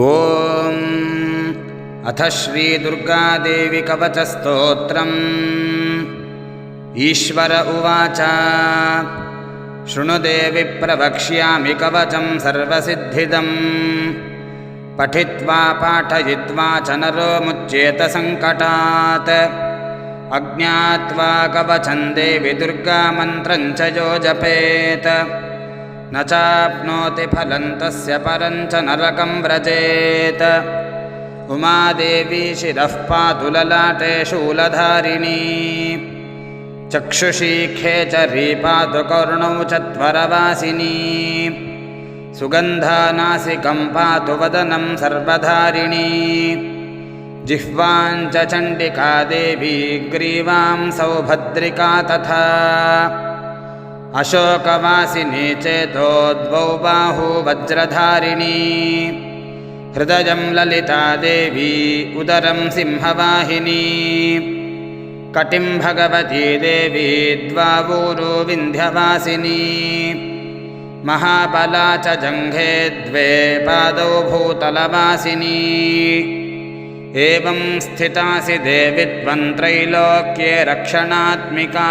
ಓಂ ಅಥ ಶ್ರೀ ದುರ್ಗಾದೇವಿ ಕವಚಸ್ತೋತ್ರಂ. ಈಶ್ವರ ಉವಾಚ ಶೃಣು ದೇವಿ ಪ್ರವಕ್ಷ್ಯಾಮಿ ಕವಚಂ ಸರ್ವಸಿದ್ಧಿದಂ. ಪಠಿತ್ವಾ ಪಾಠಯಿತ್ವಾ ಚ ನರೋ ಮುಚ್ಯೇತ ಸಂಕಟಾತ್. ಅಜ್ಞಾತ್ವಾ ಕವಚಂ ದೇವಿ ದುರ್ಗಾ ಮಂತ್ರಂ ಚ ಯೋ ಜಪೇತ್ ನ ಚಾಪ್ನೋತಿ ಫಲಂ ತಸ್ಯ ಪರಂ ಚ ನರಕಂ ವ್ರಜೇತ್. ಉಮಾದೇವಿ ಶಿರಃ ಪಾತು ಲಲಾಟೆ ಶೂಲಧಾರಿಣೀ. ಚಕ್ಷುಷಿ ಖೇಚರೀ ಪಾತು ಕರ್ಣೌ ಚತ್ವರವಾಸಿನೀ. ಸುಗಂಧಾನಾಸಿಕಂ ಪಾತು ವದನಂ ಸರ್ವಧಾರಿಣೀ. ಜಿಹ್ವಾಂ ಚ ಚಂಡಿಕಾ ದೇವಿ ಗ್ರೀವಾಂ ಸೌಭದ್ರಿಕಾ ತಥಾ. ಅಶೋಕವಾಸಿನಿ ಚೇತೋ ದ್ವೌ ಬಾಹು ವಜ್ರಧಾರಿಣೀ. ಹೃದಯಂ ಲಲಿತಾ ದೇವಿ ಉದರಂ ಸಿಂಹವಾಹಿನೀ. ಕಟಿಂ ಭಗವತೀ ದೇವಿ ದ್ವಾವೂರು ವಿಂಧ್ಯವಾಸಿನೀ. ಮಹಾಬಲಾ ಚ ಜಂಘೆ ದ್ವೇ ಪಾದೌ ಭೂತಲವಾಸಿನೀ. ಏವಂ ಸ್ಥಿತಾಸಿ ದೇವಿ ತ್ವಂ ತ್ರೈಲೋಕ್ಯೆ ರಕ್ಷಣಾತ್ಮಿಕಾ.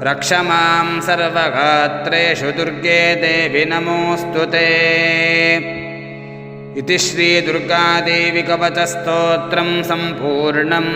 ರಕ್ಷ ಮಾಂ ಸರ್ವಗಾತ್ರೇಷು ದುರ್ಗೆ ದೇವಿ ನಮೋಸ್ತುತೇ. ಇತಿ ಶ್ರೀ ದುರ್ಗಾದೇವಿ ಕವಚಸ್ತೋತ್ರಂ ಸಂಪೂರ್ಣಂ.